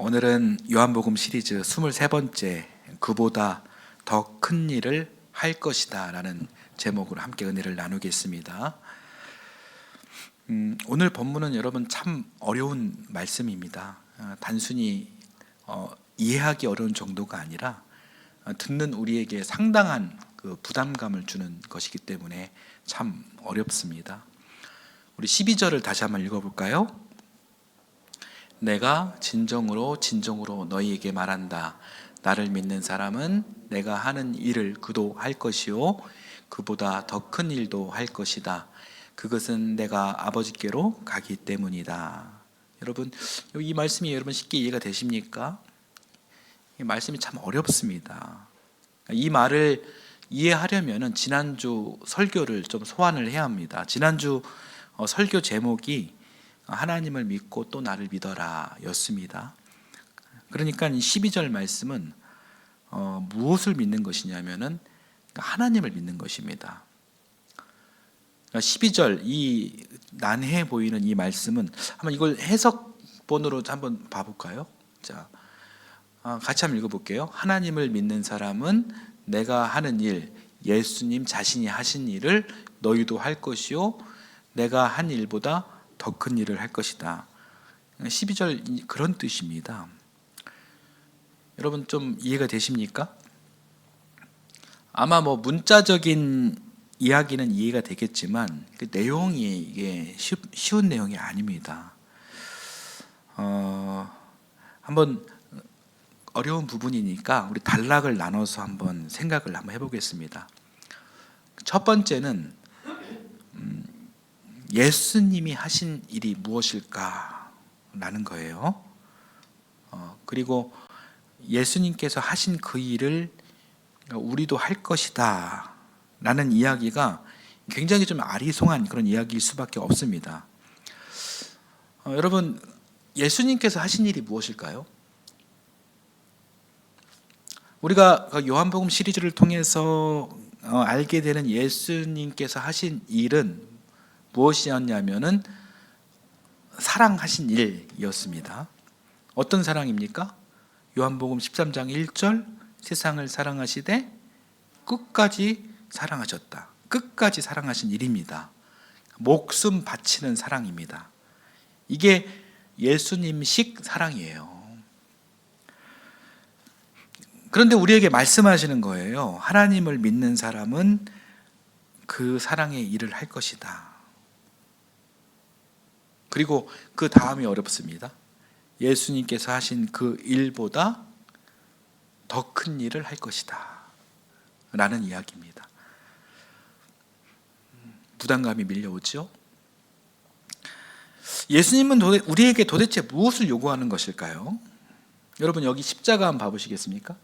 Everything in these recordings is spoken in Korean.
오늘은 요한복음 시리즈 23번째 그보다 더 큰 일을 할 것이다 라는 제목으로 함께 은혜를 나누겠습니다. 오늘 본문은 여러분 참 어려운 말씀입니다. 단순히 이해하기 어려운 정도가 아니라 듣는 우리에게 상당한 그 부담감을 주는 것이기 때문에 참 어렵습니다. 우리 12절을 다시 한번 읽어볼까요? 내가 진정으로 너희에게 말한다. 나를 믿는 사람은 내가 하는 일을 그도 할 것이요 그보다 더 큰 일도 할 것이다. 그것은 내가 아버지께로 가기 때문이다. 여러분, 이 말씀이 여러분 쉽게 이해가 되십니까? 이 말씀이 참 어렵습니다. 이 말을 이해하려면 지난주 설교를 좀 소환을 해야 합니다. 지난주 설교 제목이 하나님을 믿고 또 나를 믿어라 였습니다. 그러니까 12절 말씀은 무엇을 믿는 것이냐면은 하나님을 믿는 것입니다. 12절 이 난해 보이는 이 말씀은 한번 이걸 해석본으로 한번 봐볼까요? 자, 같이 한번 읽어볼게요. 하나님을 믿는 사람은 내가 하는 일, 예수님 자신이 하신 일을 너희도 할 것이요 내가 한 일보다 더 큰 일을 할 것이다. 12절 그런 뜻입니다. 여러분 좀 이해가 되십니까? 아마 문자적인 이야기는 이해가 되겠지만 그 내용이 이게 쉬운 내용이 아닙니다. 한번 어려운 부분이니까 우리 단락을 나눠서 한번 생각을 한번 해보겠습니다. 첫 번째는 예수님이 하신 일이 무엇일까라는 거예요. 그리고 예수님께서 하신 그 일을 우리도 할 것이다 라는 이야기가 굉장히 좀 아리송한 그런 이야기일 수밖에 없습니다. 여러분, 예수님께서 하신 일이 무엇일까요? 우리가 요한복음 시리즈를 통해서 알게 되는 예수님께서 하신 일은 무엇이었냐면은 사랑하신 일이었습니다. 어떤 사랑입니까? 요한복음 13장 1절 세상을 사랑하시되 끝까지 사랑하셨다. 끝까지 사랑하신 일입니다. 목숨 바치는 사랑입니다. 이게 예수님식 사랑이에요. 그런데 우리에게 말씀하시는 거예요. 하나님을 믿는 사람은 그 사랑의 일을 할 것이다. 그리고 그 다음이 어렵습니다. 예수님께서 하신 그 일보다 더 큰 일을 할 것이다 라는 이야기입니다. 부담감이 밀려오죠. 예수님은 우리에게 도대체 무엇을 요구하는 것일까요? 여러분 여기 십자가 한번 봐보시겠습니까?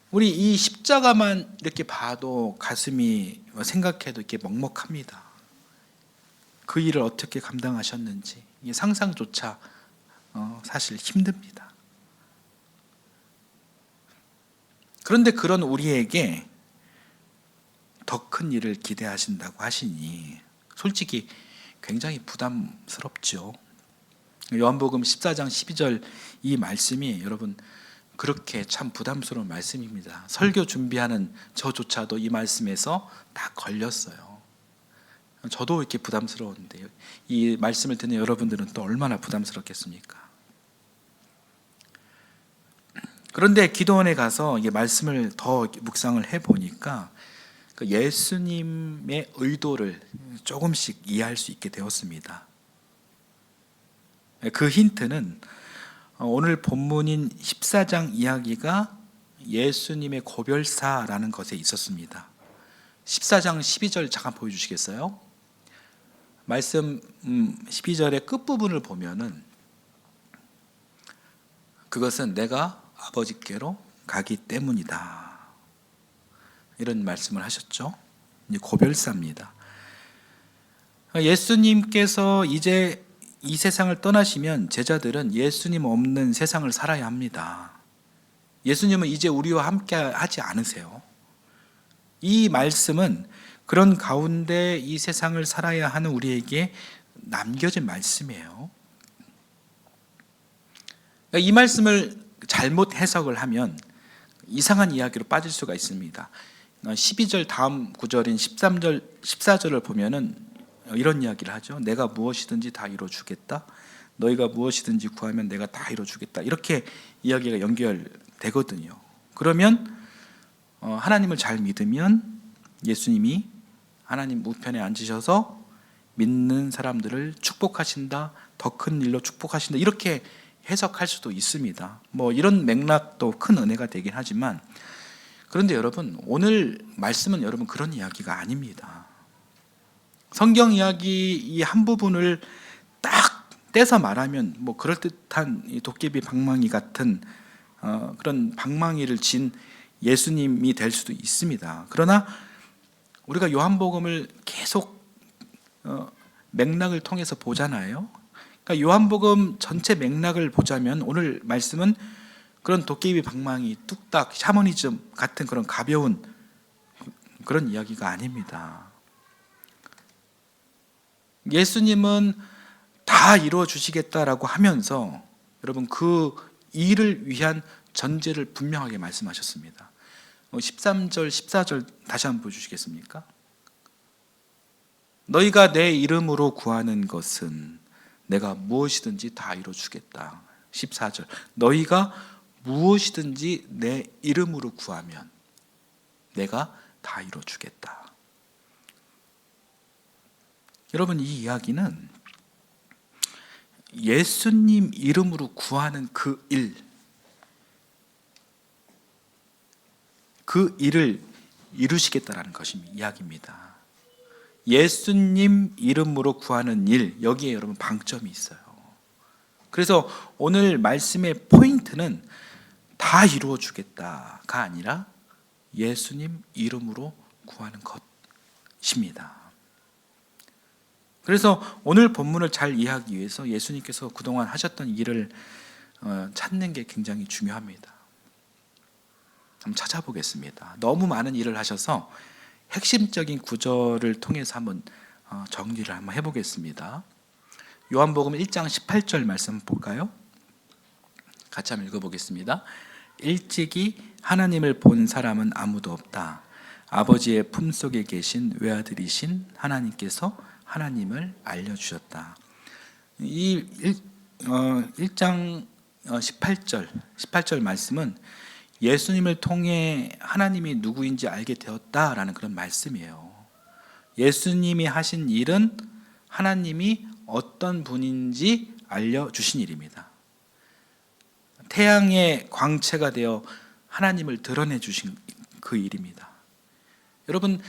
우리 이 십자가만 이렇게 봐도 가슴이 생각해도 이렇게 먹먹합니다. 그 일을 어떻게 감당하셨는지 이게 상상조차 사실 힘듭니다. 그런데 그런 우리에게 더 큰 일을 기대하신다고 하시니 솔직히 굉장히 부담스럽죠. 요한복음 14장 12절 이 말씀이 여러분 그렇게 참 부담스러운 말씀입니다. 설교 준비하는 저조차도 이 말씀에서 다 걸렸어요. 저도 이렇게 부담스러운데 이 말씀을 듣는 여러분들은 또 얼마나 부담스럽겠습니까? 그런데 기도원에 가서 이 말씀을 더 묵상을 해보니까 예수님의 의도를 조금씩 이해할 수 있게 되었습니다. 그 힌트는 오늘 본문인 14장 이야기가 예수님의 고별사라는 것에 있었습니다. 14장 12절 잠깐 보여주시겠어요? 말씀 12절의 끝부분을 보면은 그것은 내가 아버지께로 가기 때문이다 이런 말씀을 하셨죠. 고별사입니다. 예수님께서 이제 이 세상을 떠나시면 제자들은 예수님 없는 세상을 살아야 합니다. 예수님은 이제 우리와 함께 하지 않으세요. 이 말씀은 그런 가운데 이 세상을 살아야 하는 우리에게 남겨진 말씀이에요. 이 말씀을 잘못 해석을 하면 이상한 이야기로 빠질 수가 있습니다. 12절 다음 구절인 13절, 14절을 보면은 이런 이야기를 하죠. 내가 무엇이든지 다 이루어주겠다. 너희가 무엇이든지 구하면 내가 다 이루어주겠다. 이렇게 이야기가 연결되거든요. 그러면 하나님을 잘 믿으면 예수님이 하나님 우편에 앉으셔서 믿는 사람들을 축복하신다, 더 큰 일로 축복하신다, 이렇게 해석할 수도 있습니다. 이런 맥락도 큰 은혜가 되긴 하지만, 그런데 여러분, 오늘 말씀은 여러분 그런 이야기가 아닙니다. 성경 이야기 이 한 부분을 딱 떼서 말하면 그럴듯한 이 도깨비 방망이 같은 그런 방망이를 진 예수님이 될 수도 있습니다. 그러나 우리가 요한복음을 계속 맥락을 통해서 보잖아요. 그러니까 요한복음 전체 맥락을 보자면 오늘 말씀은 그런 도깨비 방망이, 뚝딱, 샤머니즘 같은 그런 가벼운 그런 이야기가 아닙니다. 예수님은 다 이루어 주시겠다라고 하면서 여러분 그 일을 위한 전제를 분명하게 말씀하셨습니다. 13절, 14절 다시 한번 보여주시겠습니까? 너희가 내 이름으로 구하는 것은 내가 무엇이든지 다 이루어주겠다. 14절, 너희가 무엇이든지 내 이름으로 구하면 내가 다 이루어주겠다. 여러분, 이 이야기는 예수님 이름으로 구하는 그 일을 이루시겠다라는 것입니다. 이야기입니다. 예수님 이름으로 구하는 일, 여기에 여러분 방점이 있어요. 그래서 오늘 말씀의 포인트는 다 이루어 주겠다가 아니라 예수님 이름으로 구하는 것입니다. 그래서 오늘 본문을 잘 이해하기 위해서 예수님께서 그동안 하셨던 일을 찾는 게 굉장히 중요합니다. 한번 찾아보겠습니다. 너무 많은 일을 하셔서 핵심적인 구절을 통해서 한번 정리를 한번 해보겠습니다. 요한복음 1장 18절 말씀 볼까요? 같이 한번 읽어보겠습니다. 일찍이 하나님을 본 사람은 아무도 없다. 아버지의 품속에 계신 외아들이신 하나님께서 하나님을 알려주셨다. 이 1장 18절 말씀은 예수님을 통해 하나님이 누구인지 알게 되었다라는 그런 말씀이에요. 예수님이 하신 일은 하나님이 어떤 분인지 알려주신 일입니다. 태양의 광채가 되어 하나님을 드러내 주신 그 일입니다. 여러분,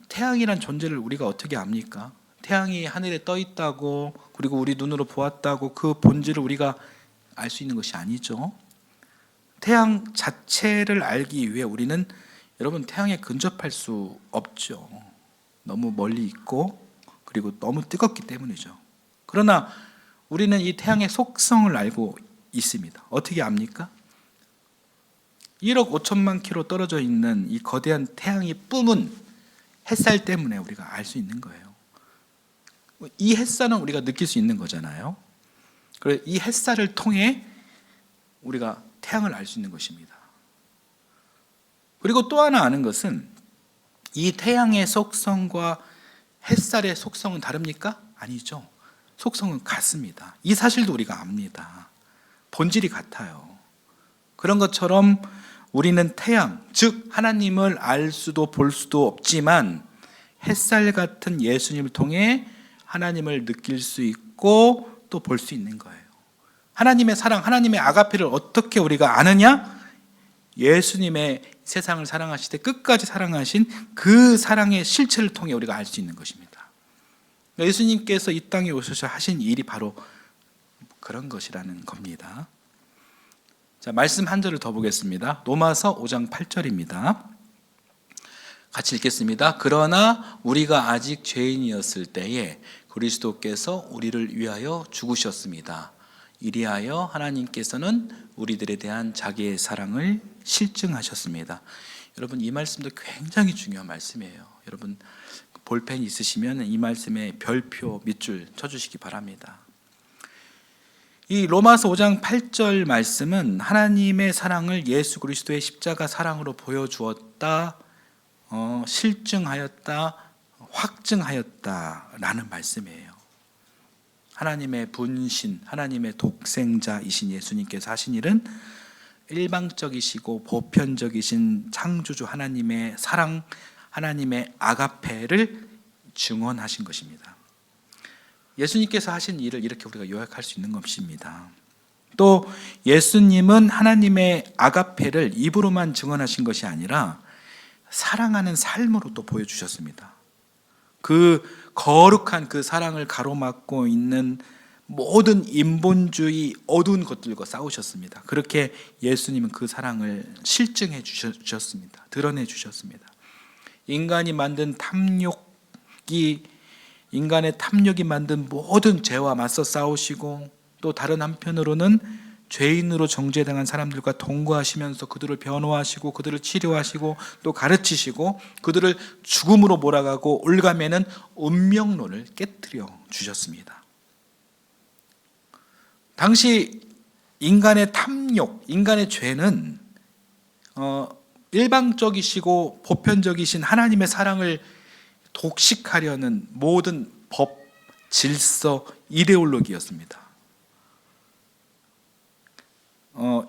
태양이란 존재를 우리가 어떻게 압니까? 태양이 하늘에 떠 있다고, 그리고 우리 눈으로 보았다고 그 본질을 우리가 알 수 있는 것이 아니죠. 태양 자체를 알기 위해 우리는 여러분 태양에 근접할 수 없죠. 너무 멀리 있고 그리고 너무 뜨겁기 때문이죠. 그러나 우리는 이 태양의 속성을 알고 있습니다. 어떻게 압니까? 1억 5천만 킬로 떨어져 있는 이 거대한 태양이 뿜은 햇살 때문에 우리가 알 수 있는 거예요. 이 햇살은 우리가 느낄 수 있는 거잖아요. 그래서 이 햇살을 통해 우리가 태양을 알 수 있는 것입니다. 그리고 또 하나 아는 것은 이 태양의 속성과 햇살의 속성은 다릅니까? 아니죠. 속성은 같습니다. 이 사실도 우리가 압니다. 본질이 같아요. 그런 것처럼 우리는 태양, 즉 하나님을 알 수도 볼 수도 없지만 햇살 같은 예수님을 통해 하나님을 느낄 수 있고 또 볼 수 있는 거예요. 하나님의 사랑, 하나님의 아가페를 어떻게 우리가 아느냐? 예수님의 세상을 사랑하실 때 끝까지 사랑하신 그 사랑의 실체를 통해 우리가 알 수 있는 것입니다. 예수님께서 이 땅에 오셔서 하신 일이 바로 그런 것이라는 겁니다. 자, 말씀 한 절을 더 보겠습니다. 로마서 5장 8절입니다. 같이 읽겠습니다. 그러나 우리가 아직 죄인이었을 때에 그리스도께서 우리를 위하여 죽으셨습니다. 이리하여 하나님께서는 우리들에 대한 자기의 사랑을 실증하셨습니다. 여러분, 이 말씀도 굉장히 중요한 말씀이에요. 여러분 볼펜 있으시면 이 말씀에 별표 밑줄 쳐주시기 바랍니다. 이 로마서 5장 8절 말씀은 하나님의 사랑을 예수 그리스도의 십자가 사랑으로 보여주었다, 실증하였다, 확증하였다라는 말씀이에요. 하나님의 분신, 하나님의 독생자이신 예수님께서 하신 일은 일방적이시고 보편적이신 창조주 하나님의 사랑, 하나님의 아가페를 증언하신 것입니다. 예수님께서 하신 일을 이렇게 우리가 요약할 수 있는 것입니다. 또 예수님은 하나님의 아가페를 입으로만 증언하신 것이 아니라 사랑하는 삶으로 또 보여주셨습니다. 그 거룩한 그 사랑을 가로막고 있는 모든 인본주의 어두운 것들과 싸우셨습니다. 그렇게 예수님은 그 사랑을 실증해 주셨습니다. 드러내 주셨습니다. 인간이 만든 탐욕이 만든 모든 죄와 맞서 싸우시고, 또 다른 한편으로는 죄인으로 정죄당한 사람들과 동거하시면서 그들을 변호하시고 그들을 치료하시고 또 가르치시고 그들을 죽음으로 몰아가고 올가매는 운명론을 깨뜨려 주셨습니다. 당시 인간의 탐욕, 인간의 죄는 일방적이시고 보편적이신 하나님의 사랑을 독식하려는 모든 법, 질서, 이데올로기였습니다.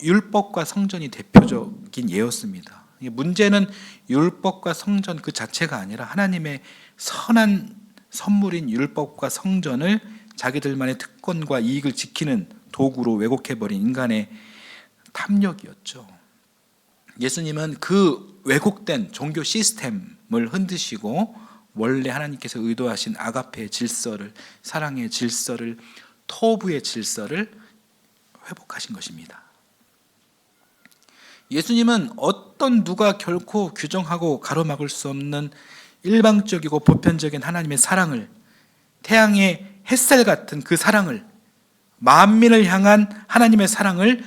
율법과 성전이 대표적인 예였습니다. 문제는 율법과 성전 그 자체가 아니라 하나님의 선한 선물인 율법과 성전을 자기들만의 특권과 이익을 지키는 도구로 왜곡해버린 인간의 탐욕이었죠. 예수님은 그 왜곡된 종교 시스템을 흔드시고 원래 하나님께서 의도하신 아가페의 질서를, 사랑의 질서를, 토부의 질서를 회복하신 것입니다. 예수님은 어떤 누가 결코 규정하고 가로막을 수 없는 일방적이고 보편적인 하나님의 사랑을, 태양의 햇살 같은 그 사랑을, 만민을 향한 하나님의 사랑을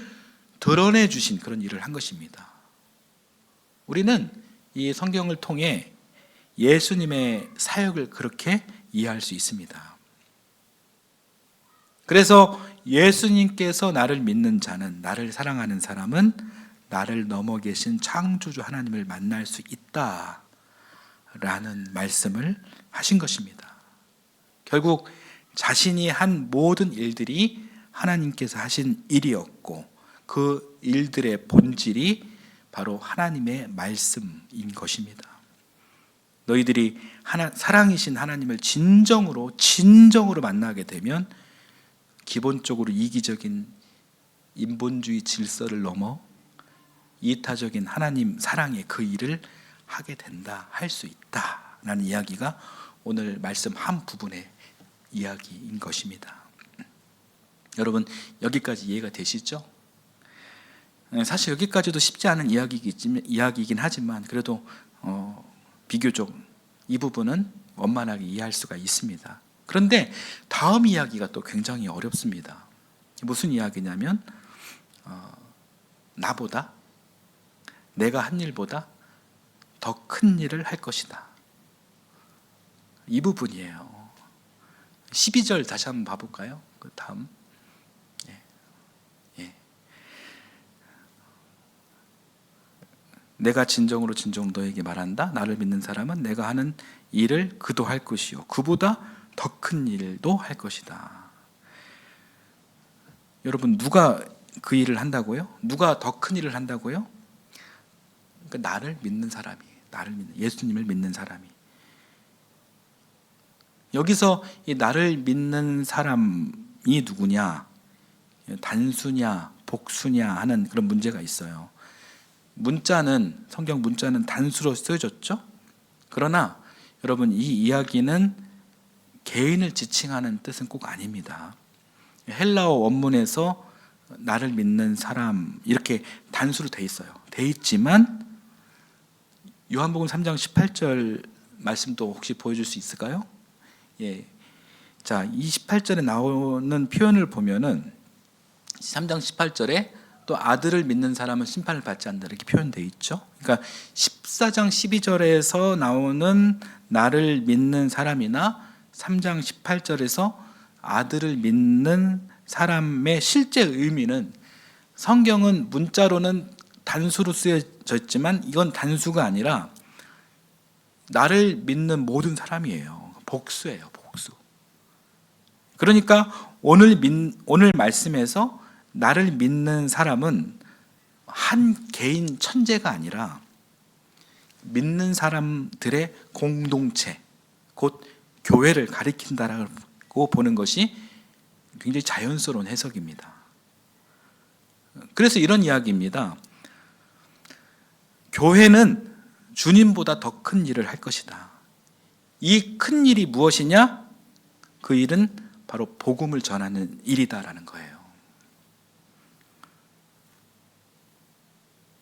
드러내 주신 그런 일을 한 것입니다. 우리는 이 성경을 통해 예수님의 사역을 그렇게 이해할 수 있습니다. 그래서 예수님께서 나를 믿는 자는, 나를 사랑하는 사람은 나를 넘어 계신 창조주 하나님을 만날 수 있다라는 말씀을 하신 것입니다. 결국 자신이 한 모든 일들이 하나님께서 하신 일이었고, 그 일들의 본질이 바로 하나님의 말씀인 것입니다. 너희들이 사랑이신 하나님을 진정으로 만나게 되면 기본적으로 이기적인 인본주의 질서를 넘어 이타적인 하나님 사랑의 그 일을 하게 된다, 할 수 있다라는 이야기가 오늘 말씀 한 부분의 이야기인 것입니다. 여러분, 여기까지 이해가 되시죠? 사실 여기까지도 쉽지 않은 이야기이긴 하지만 그래도 비교적 이 부분은 원만하게 이해할 수가 있습니다. 그런데 다음 이야기가 또 굉장히 어렵습니다. 무슨 이야기냐면 나보다, 내가 한 일보다 더 큰 일을 할 것이다. 이 부분이에요. 12절 다시 한번 봐볼까요? 그 다음. 내가 진정으로 너에게 말한다. 나를 믿는 사람은 내가 하는 일을 그도 할 것이요, 그보다 더 큰 일도 할 것이다. 여러분, 누가 그 일을 한다고요? 누가 더 큰 일을 한다고요? 그러니까 나를 믿는 사람이, 예수님을 믿는 사람이. 여기서 이 나를 믿는 사람이 누구냐, 단수냐 복수냐 하는 그런 문제가 있어요. 성경 문자는 단수로 쓰여졌죠. 그러나 여러분, 이 이야기는 개인을 지칭하는 뜻은 꼭 아닙니다. 헬라어 원문에서 나를 믿는 사람 이렇게 단수로 돼 있어요. 돼 있지만 요한복음 3장 18절 말씀도 혹시 보여줄 수 있을까요? 자, 이 18절에 나오는 표현을 보면은 3장 18절에 또 아들을 믿는 사람은 심판을 받지 않는다 이렇게 표현되어 있죠. 그러니까 14장 12절에서 나오는 나를 믿는 사람이나 3장 18절에서 아들을 믿는 사람의 실제 의미는 성경은 문자로는 단수로 쓰여져 있지만 이건 단수가 아니라 나를 믿는 모든 사람이에요. 복수예요, 복수. 그러니까 오늘 말씀에서 나를 믿는 사람은 한 개인 천재가 아니라 믿는 사람들의 공동체, 곧 교회를 가리킨다라고 보는 것이 굉장히 자연스러운 해석입니다. 그래서 이런 이야기입니다. 교회는 주님보다 더 큰 일을 할 것이다. 이 큰 일이 무엇이냐? 그 일은 바로 복음을 전하는 일이다라는 거예요.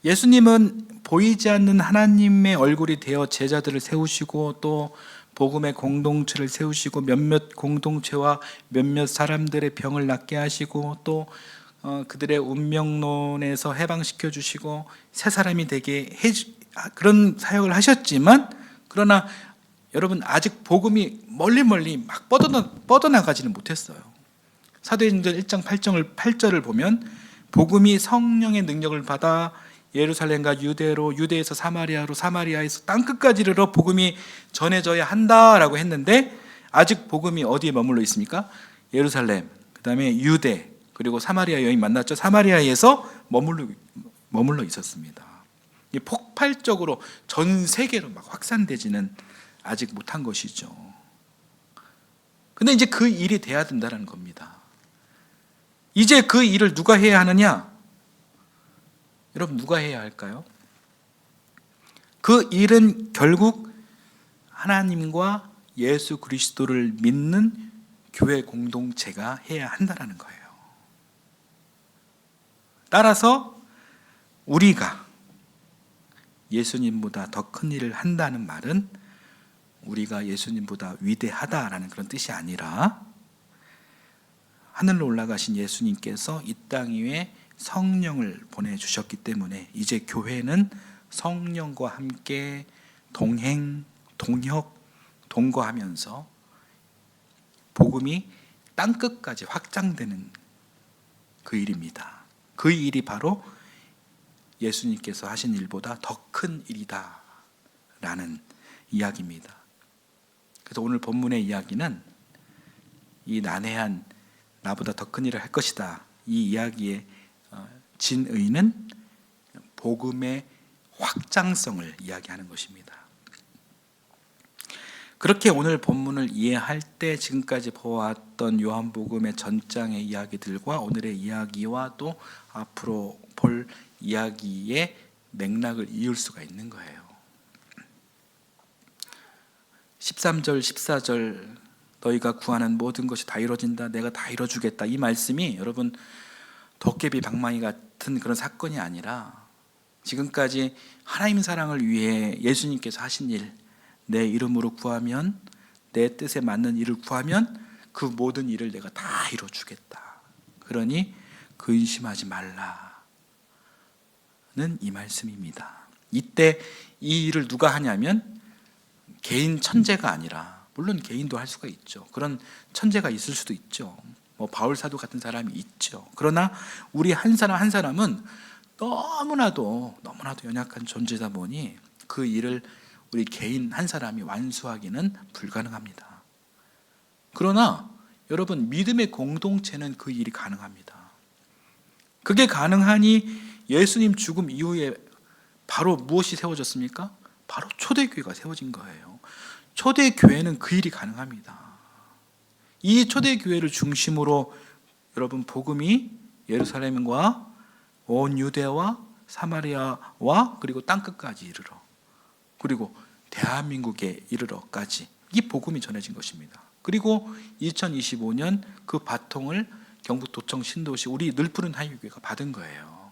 예수님은 보이지 않는 하나님의 얼굴이 되어 제자들을 세우시고 또 복음의 공동체를 세우시고 몇몇 공동체와 몇몇 사람들의 병을 낫게 하시고 또 그들의 운명론에서 해방시켜 주시고 새 사람이 되게 그런 사역을 하셨지만, 그러나 여러분 아직 복음이 멀리 막 뻗어나가지는 못했어요. 사도행전 1장 8절을 보면 복음이 성령의 능력을 받아 예루살렘과 유대로, 유대에서 사마리아로, 사마리아에서 땅끝까지 이르러 복음이 전해져야 한다라고 했는데 아직 복음이 어디에 머물러 있습니까? 예루살렘, 그 다음에 유대, 그리고 사마리아 여인 만났죠. 사마리아에서 머물러 있었습니다. 폭발적으로 전 세계로 막 확산되지는 아직 못한 것이죠. 근데 이제 그 일이 돼야 된다는 겁니다. 이제 그 일을 누가 해야 하느냐? 여러분, 누가 해야 할까요? 그 일은 결국 하나님과 예수 그리스도를 믿는 교회 공동체가 해야 한다는 거예요. 따라서 우리가 예수님보다 더 큰 일을 한다는 말은 우리가 예수님보다 위대하다라는 그런 뜻이 아니라 하늘로 올라가신 예수님께서 이 땅 위에 성령을 보내주셨기 때문에 이제 교회는 성령과 함께 동행, 동역, 동거하면서 복음이 땅끝까지 확장되는 그 일입니다. 그 일이 바로 예수님께서 하신 일보다 더 큰 일이다 라는 이야기입니다. 그래서 오늘 본문의 이야기는 이 난해한 나보다 더 큰 일을 할 것이다, 이 이야기의 진의는 복음의 확장성을 이야기하는 것입니다. 그렇게 오늘 본문을 이해할 때 지금까지 보았던 요한복음의 전장의 이야기들과 오늘의 이야기와 또 앞으로 볼 이야기의 맥락을 이을 수가 있는 거예요. 13절, 14절 너희가 구하는 모든 것이 다 이루어진다, 내가 다 이루어주겠다, 이 말씀이 여러분 도깨비 방망이 같은 그런 사건이 아니라 지금까지 하나님 사랑을 위해 예수님께서 하신 일, 내 이름으로 구하면, 내 뜻에 맞는 일을 구하면 그 모든 일을 내가 다 이루어주겠다, 그러니 근심하지 말라는 이 말씀입니다. 이때 이 일을 누가 하냐면 개인 천재가 아니라, 물론 개인도 할 수가 있죠. 그런 천재가 있을 수도 있죠. 바울 사도 같은 사람이 있죠. 그러나 우리 한 사람 한 사람은 너무나도 연약한 존재다 보니 그 일을 우리 개인 한 사람이 완수하기는 불가능합니다. 그러나 여러분, 믿음의 공동체는 그 일이 가능합니다. 그게 가능하니 예수님 죽음 이후에 바로 무엇이 세워졌습니까? 바로 초대교회가 세워진 거예요. 초대교회는 그 일이 가능합니다. 이 초대교회를 중심으로 여러분 복음이 예루살렘과 온 유대와 사마리아와 그리고 땅끝까지 이르러, 그리고 대한민국에 이르러까지 이 복음이 전해진 것입니다. 그리고 2025년 그 바통을 경북도청 신도시 우리 늘푸른 하이교회가 받은 거예요.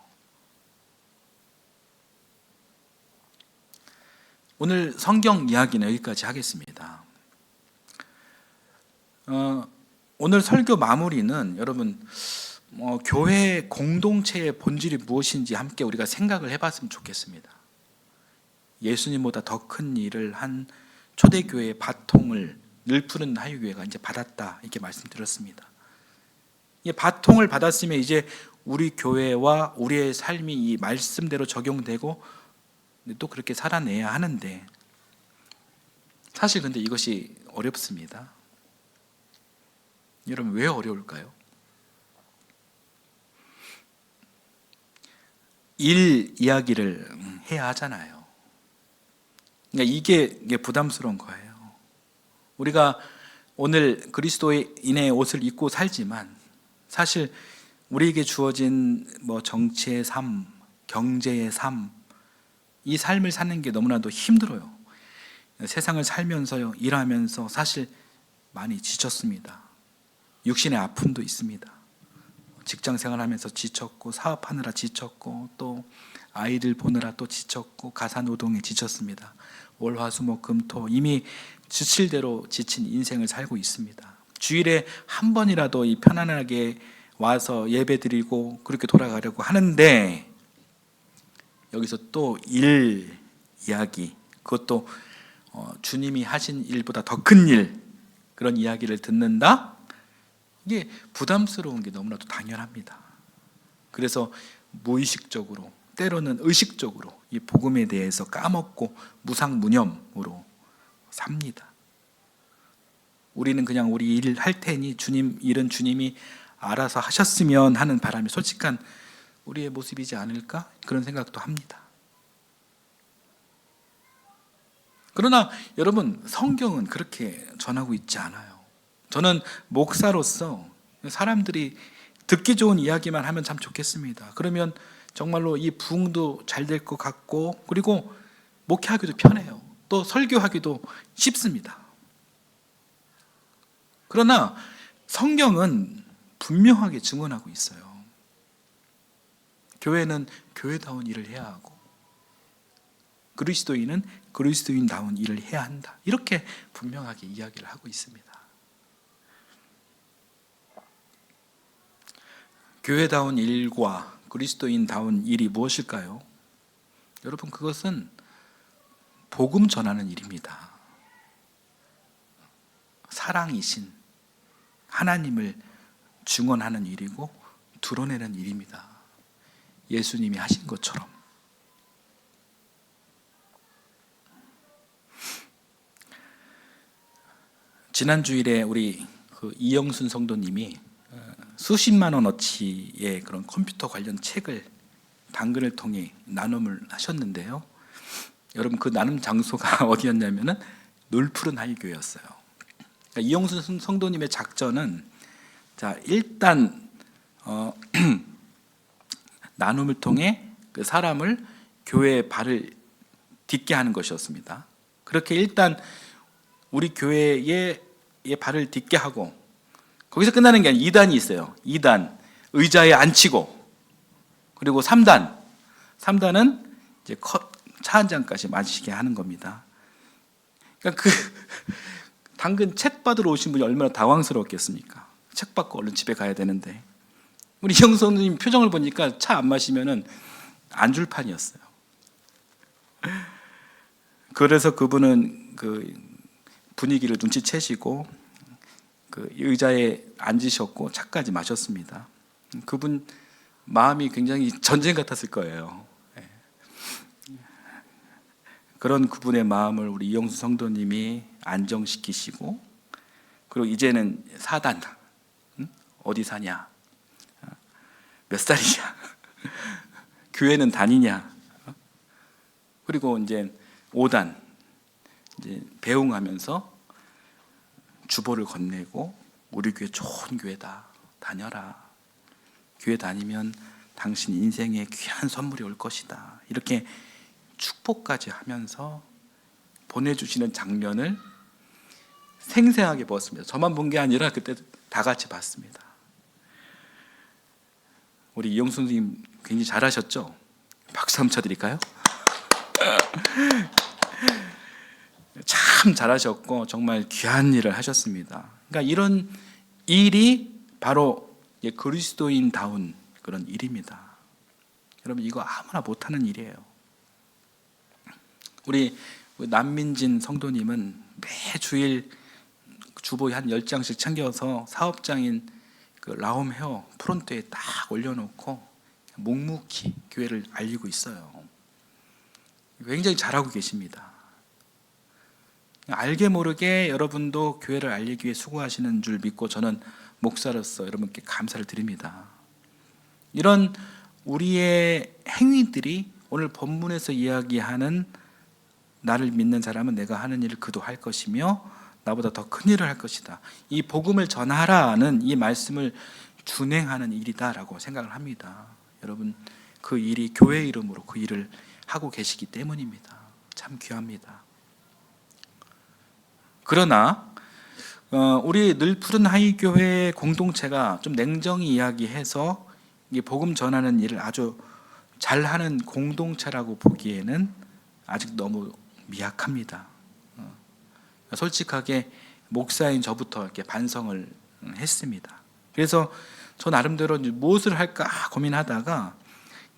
오늘 성경 이야기는 여기까지 하겠습니다. 오늘 설교 마무리는 여러분 교회 공동체의 본질이 무엇인지 함께 우리가 생각을 해봤으면 좋겠습니다. 예수님보다 더 큰 일을 한 초대교회의 바통을 늘푸른 하이교회가 이제 받았다, 이렇게 말씀드렸습니다. 이 바통을 받았으면 이제 우리 교회와 우리의 삶이 이 말씀대로 적용되고 또 그렇게 살아내야 하는데, 사실 근데 이것이 어렵습니다. 여러분, 왜 어려울까요? 일 이야기를 해야 하잖아요. 그러니까 이게 부담스러운 거예요. 우리가 오늘 그리스도인의 옷을 입고 살지만 사실 우리에게 주어진 정치의 삶, 경제의 삶, 이 삶을 사는 게 너무나도 힘들어요. 세상을 살면서요, 일하면서 사실 많이 지쳤습니다. 육신의 아픔도 있습니다. 직장 생활하면서 지쳤고, 사업하느라 지쳤고, 또 아이들 보느라 또 지쳤고, 가사노동에 지쳤습니다. 월화수목금토 이미 지칠 대로 지친 인생을 살고 있습니다. 주일에 한 번이라도 이 편안하게 와서 예배 드리고 그렇게 돌아가려고 하는데, 여기서 또 일 이야기, 그것도 주님이 하신 일보다 더 큰 일, 그런 이야기를 듣는다? 이게 부담스러운 게 너무나도 당연합니다. 그래서 무의식적으로, 때로는 의식적으로 이 복음에 대해서 까먹고 무상무념으로 삽니다. 우리는 그냥 우리 일 할 테니 주님 일은 주님이 알아서 하셨으면 하는 바람이 솔직한 우리의 모습이지 않을까? 그런 생각도 합니다. 그러나 여러분, 성경은 그렇게 전하고 있지 않아요. 저는 목사로서 사람들이 듣기 좋은 이야기만 하면 참 좋겠습니다. 그러면 정말로 이 부흥도 잘 될 것 같고, 그리고 목회하기도 편해요. 또 설교하기도 쉽습니다. 그러나 성경은 분명하게 증언하고 있어요. 교회는 교회다운 일을 해야 하고, 그리스도인은 그리스도인다운 일을 해야 한다. 이렇게 분명하게 이야기를 하고 있습니다. 교회다운 일과 그리스도인다운 일이 무엇일까요? 여러분, 그것은 복음 전하는 일입니다. 사랑이신 하나님을 증언하는 일이고 드러내는 일입니다. 예수님이 하신 것처럼. 지난 주일에 우리 이영순 성도님이 수십만 원어치의 그런 컴퓨터 관련 책을 당근을 통해 나눔을 하셨는데요. 여러분, 그 나눔 장소가 어디였냐면은 놀푸른 하이교회였어요. 그러니까 이영순 성도님의 작전은, 자, 일단 나눔을 통해 그 사람을 교회에 발을 딛게 하는 것이었습니다. 그렇게 일단 우리 교회에 발을 딛게 하고, 거기서 끝나는 게 아니라 2단이 있어요. 2단, 의자에 앉히고, 그리고 3단은 이제 차 한 잔까지 마시게 하는 겁니다. 그러니까 당근 책 받으러 오신 분이 얼마나 당황스러웠겠습니까? 책 받고 얼른 집에 가야 되는데, 우리 형선님 표정을 보니까 차 안 마시면은 안 줄 판이었어요. 그래서 그분은 그 분위기를 눈치채시고 그 의자에 앉으셨고 차까지 마셨습니다. 그분 마음이 굉장히 전쟁 같았을 거예요. 그런 그분의 마음을 우리 이영수 성도님이 안정시키시고, 그리고 이제는 4단, 어디 사냐, 몇 살이냐, 교회는 다니냐, 그리고 이제 5단, 이제 배웅하면서 주보를 건네고, 우리 교회 좋은 교회다, 다녀라, 교회 다니면 당신 인생에 귀한 선물이 올 것이다, 이렇게 축복까지 하면서 보내주시는 장면을 생생하게 보았습니다. 저만 본 게 아니라 그때 다 같이 봤습니다. 우리 이영수 선생님 굉장히 잘하셨죠? 박수 한번 쳐드릴까요? 참 잘하셨고 정말 귀한 일을 하셨습니다. 그러니까 이런 일이 바로 그리스도인다운 그런 일입니다. 여러분, 이거 아무나 못하는 일이에요. 우리 남민진 성도님은 매 주일 주보 한 10장씩 챙겨서 사업장인 그 라움 헤어 프론트에 딱 올려놓고 묵묵히 교회를 알리고 있어요. 굉장히 잘하고 계십니다. 알게 모르게 여러분도 교회를 알리기 위해 수고하시는 줄 믿고 저는 목사로서 여러분께 감사를 드립니다. 이런 우리의 행위들이 오늘 본문에서 이야기하는 나를 믿는 사람은 내가 하는 일을 그도 할 것이며 나보다 더 큰 일을 할 것이다. 이 복음을 전하라는 이 말씀을 준행하는 일이다라고 생각을 합니다. 여러분, 그 일이 교회 이름으로 그 일을 하고 계시기 때문입니다. 참 귀합니다. 그러나 우리 늘 푸른 하이 교회 공동체가 좀 냉정히 이야기해서 이 복음 전하는 일을 아주 잘하는 공동체라고 보기에는 아직 너무 미약합니다. 솔직하게 목사인 저부터 이렇게 반성을 했습니다. 그래서 저 나름대로 무엇을 할까 고민하다가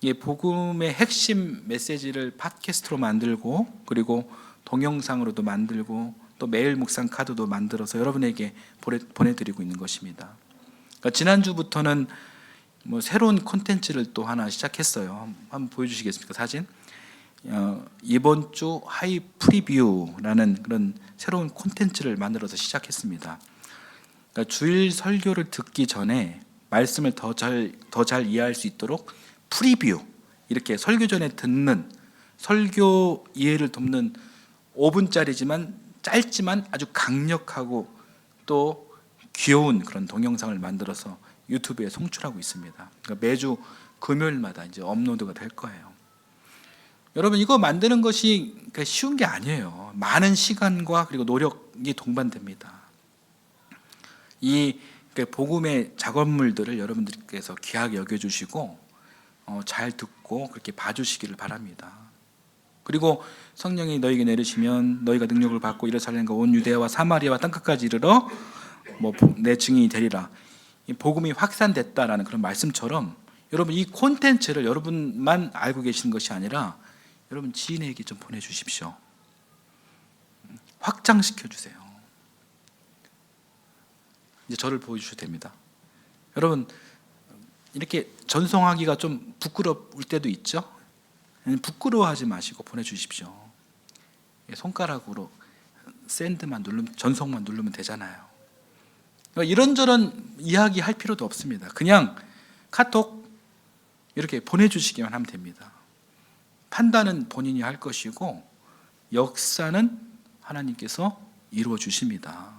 이 복음의 핵심 메시지를 팟캐스트로 만들고 그리고 동영상으로도 만들고 또 메일 묵상 카드도 만들어서 여러분에게 보내드리고 있는 것입니다. 그러니까 지난주부터는 새로운 콘텐츠를 또 하나 시작했어요. 한번 보여주시겠습니까? 사진. 이번 주 하이 프리뷰라는 그런 새로운 콘텐츠를 만들어서 시작했습니다. 그러니까 주일 설교를 듣기 전에 말씀을 더 잘 이해할 수 있도록 프리뷰, 이렇게 설교 전에 듣는 설교 이해를 돕는 5분짜리지만 짧지만 아주 강력하고 또 귀여운 그런 동영상을 만들어서 유튜브에 송출하고 있습니다. 그러니까 매주 금요일마다 이제 업로드가 될 거예요. 여러분, 이거 만드는 것이 쉬운 게 아니에요. 많은 시간과 그리고 노력이 동반됩니다. 이 복음의 작업물들을 여러분들께서 귀하게 여겨주시고 잘 듣고 그렇게 봐주시기를 바랍니다. 그리고 성령이 너에게 내리시면 너희가 능력을 받고 예루살렘과 온 유대야와 사마리아와 땅끝까지 이르러 내 증인이 되리라. 이 복음이 확산됐다라는 그런 말씀처럼 여러분, 이 콘텐츠를 여러분만 알고 계시는 것이 아니라 여러분 지인에게 좀 보내주십시오. 확장시켜 주세요. 이제 저를 보여주셔도 됩니다. 여러분, 이렇게 전송하기가 좀 부끄러울 때도 있죠. 부끄러워하지 마시고 보내주십시오. 손가락으로 샌드만 누르면, 전송만 누르면 되잖아요. 이런저런 이야기 할 필요도 없습니다. 그냥 카톡 이렇게 보내주시기만 하면 됩니다. 판단은 본인이 할 것이고 역사는 하나님께서 이루어 주십니다.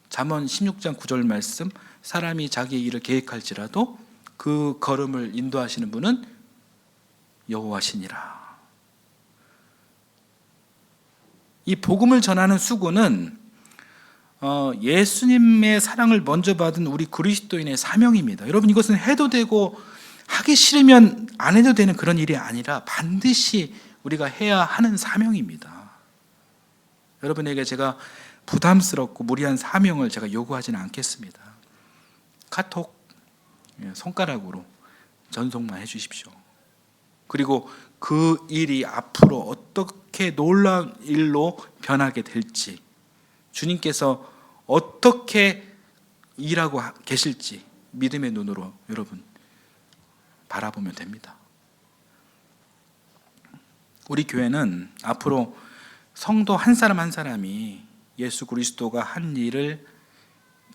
잠언 16장 9절 말씀, 사람이 자기의 일을 계획할지라도 그 걸음을 인도하시는 분은 여호와시니라. 이 복음을 전하는 수고는 예수님의 사랑을 먼저 받은 우리 그리스도인의 사명입니다. 여러분, 이것은 해도 되고 하기 싫으면 안 해도 되는 그런 일이 아니라 반드시 우리가 해야 하는 사명입니다. 여러분에게 제가 부담스럽고 무리한 사명을 제가 요구하지는 않겠습니다. 카톡 손가락으로 전송만 해주십시오. 그리고 그 일이 앞으로 어떻게 놀라운 일로 변하게 될지, 주님께서 어떻게 일하고 계실지 믿음의 눈으로 여러분 바라보면 됩니다. 우리 교회는 앞으로 성도 한 사람 한 사람이 예수 그리스도가 한 일을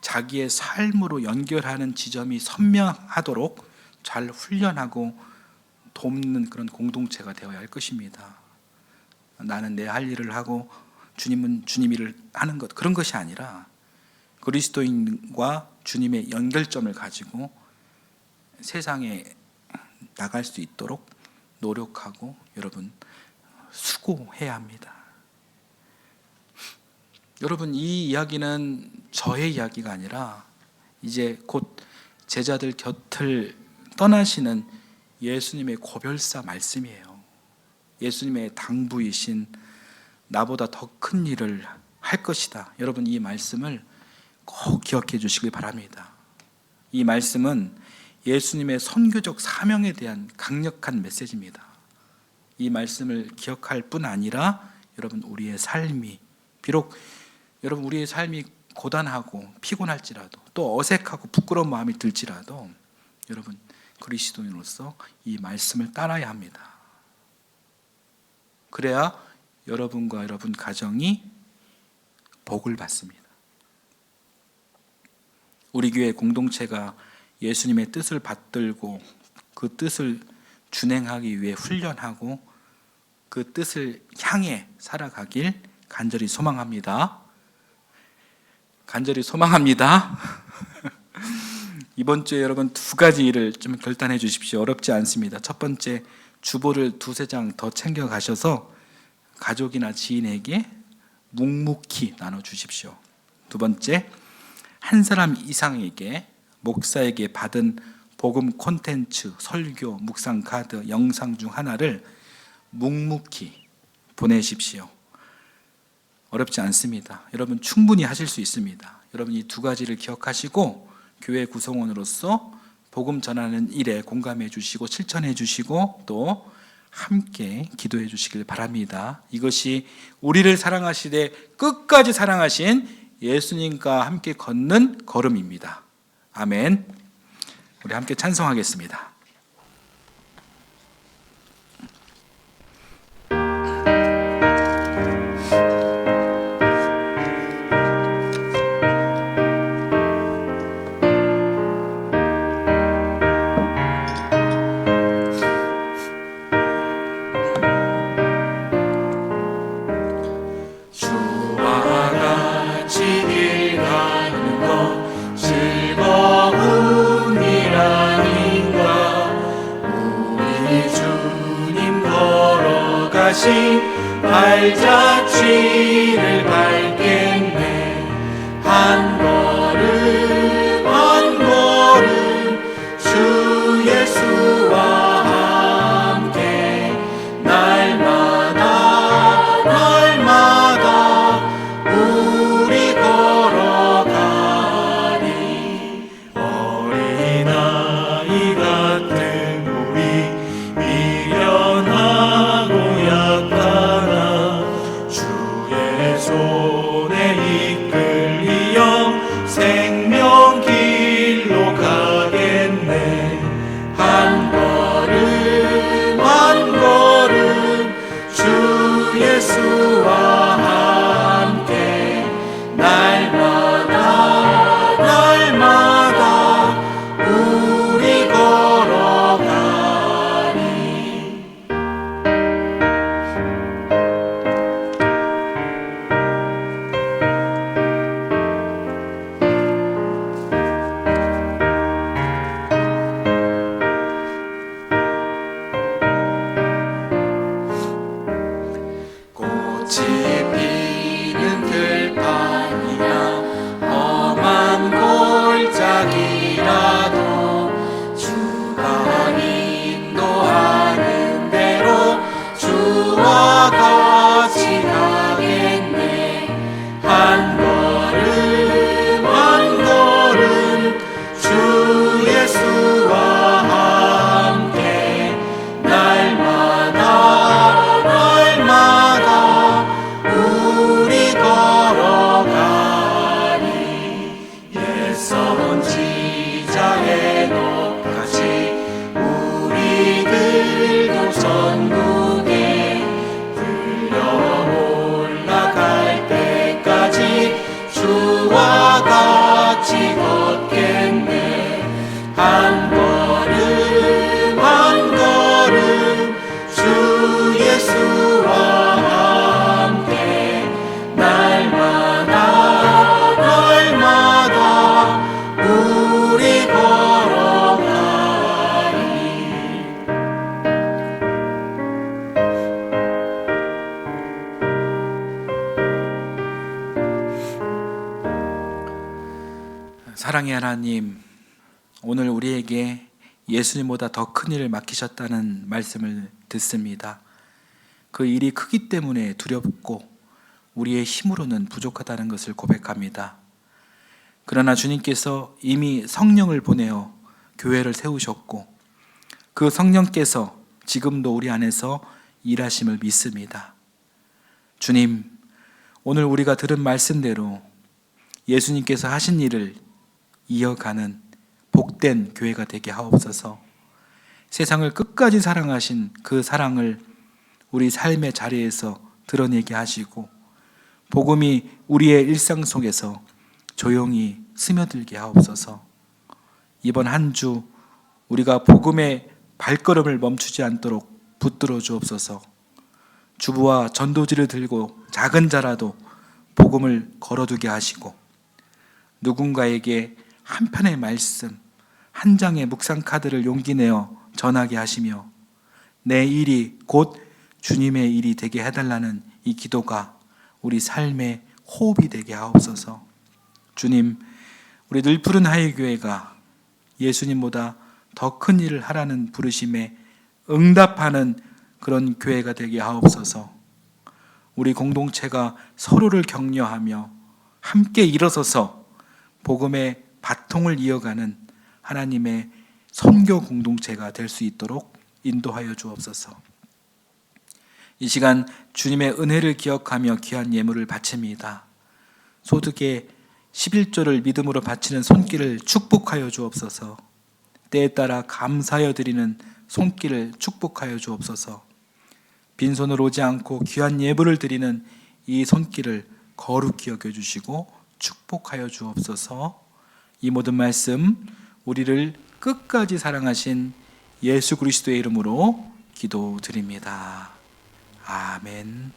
자기의 삶으로 연결하는 지점이 선명하도록 잘 훈련하고 돕는 그런 공동체가 되어야 할 것입니다. 나는 내 할 일을 하고 주님은 주님 일을 하는 것, 그런 것이 아니라 그리스도인과 주님의 연결점을 가지고 세상에 나갈 수 있도록 노력하고 여러분 수고해야 합니다. 여러분, 이 이야기는 저의 이야기가 아니라 이제 곧 제자들 곁을 떠나시는 예수님의 고별사 말씀이에요. 예수님의 당부이신 나보다 더 큰 일을 할 것이다. 여러분, 이 말씀을 꼭 기억해 주시길 바랍니다. 이 말씀은 예수님의 선교적 사명에 대한 강력한 메시지입니다. 이 말씀을 기억할 뿐 아니라 여러분, 우리의 삶이, 비록 여러분 우리의 삶이 고단하고 피곤할지라도 또 어색하고 부끄러운 마음이 들지라도 여러분 그리스도인으로서 이 말씀을 따라야 합니다. 그래야 여러분과 여러분 가정이 복을 받습니다. 우리 교회 공동체가 예수님의 뜻을 받들고 그 뜻을 준행하기 위해 훈련하고 그 뜻을 향해 살아가길 간절히 소망합니다. 간절히 소망합니다. 이번 주에 여러분 2가지 일을 좀 결단해 주십시오. 어렵지 않습니다. 첫 번째, 주보를 2-3장 더 챙겨 가셔서 가족이나 지인에게 묵묵히 나눠 주십시오. 두 번째, 한 사람 이상에게 목사에게 받은 복음 콘텐츠, 설교, 묵상 카드, 영상 중 하나를 묵묵히 보내십시오. 어렵지 않습니다. 여러분 충분히 하실 수 있습니다. 여러분 이 2가지를 기억하시고 교회 구성원으로서 복음 전하는 일에 공감해 주시고 실천해 주시고 또 함께 기도해 주시길 바랍니다. 이것이 우리를 사랑하시되 끝까지 사랑하신 예수님과 함께 걷는 걸음입니다. 아멘. 우리 함께 찬송하겠습니다. 발자취를 밟겠네. 한 걸음 한 걸음 주 예수와 함께 날마다 날마다 우리 걸어가리. 어린아이 같은 우리 미련하고 손에 이끌리어 생명길로 가겠네. 한 걸음 한 걸음 주 예수와 함께 날마다 날마다 우리 걸어가리. 피는 들판이나 험한 골짜기라도 주가 인도하는 대로 주와 같이 가겠네. 한 걸음 한 걸음 주 예수와 함께 날마다 날마다 우리 걸어가리. 옛선 지자에 높같이 우리들도 전국에 들려 올라갈 때까지 주와 같이 걷겠네. 한 걸음 한 걸음 주 예수와 함께 날마다 날마다 우리 걸어가리. 사랑의 하나님, 오늘 우리에게 예수님보다 더 큰 일을 맡기셨다는 말씀을 듣습니다. 그 일이 크기 때문에 두렵고 우리의 힘으로는 부족하다는 것을 고백합니다. 그러나 주님께서 이미 성령을 보내어 교회를 세우셨고 그 성령께서 지금도 우리 안에서 일하심을 믿습니다. 주님, 오늘 우리가 들은 말씀대로 예수님께서 하신 일을 이어가는 복된 교회가 되게 하옵소서. 세상을 끝까지 사랑하신 그 사랑을 우리 삶의 자리에서 드러내게 하시고 복음이 우리의 일상 속에서 조용히 스며들게 하옵소서. 이번 한 주 우리가 복음의 발걸음을 멈추지 않도록 붙들어 주옵소서. 주부와 전도지를 들고 작은 자라도 복음을 걸어두게 하시고 누군가에게 한 편의 말씀, 한 장의 묵상 카드를 용기 내어 전하게 하시며 내 일이 곧 주님의 일이 되게 해달라는 이 기도가 우리 삶의 호흡이 되게 하옵소서. 주님, 우리 늘푸른 하이교회가 예수님보다 더 큰 일을 하라는 부르심에 응답하는 그런 교회가 되게 하옵소서. 우리 공동체가 서로를 격려하며 함께 일어서서 복음의 바통을 이어가는 하나님의 선교 공동체가 될 수 있도록 인도하여 주옵소서. 이 시간 주님의 은혜를 기억하며 귀한 예물을 바칩니다. 소득의 11조를 믿음으로 바치는 손길을 축복하여 주옵소서. 때에 따라 감사하여 드리는 손길을 축복하여 주옵소서. 빈손으로 오지 않고 귀한 예물을 드리는 이 손길을 거룩히 여겨주시고 축복하여 주옵소서. 이 모든 말씀 우리를 끝까지 사랑하신 예수 그리스도의 이름으로 기도드립니다. 아멘.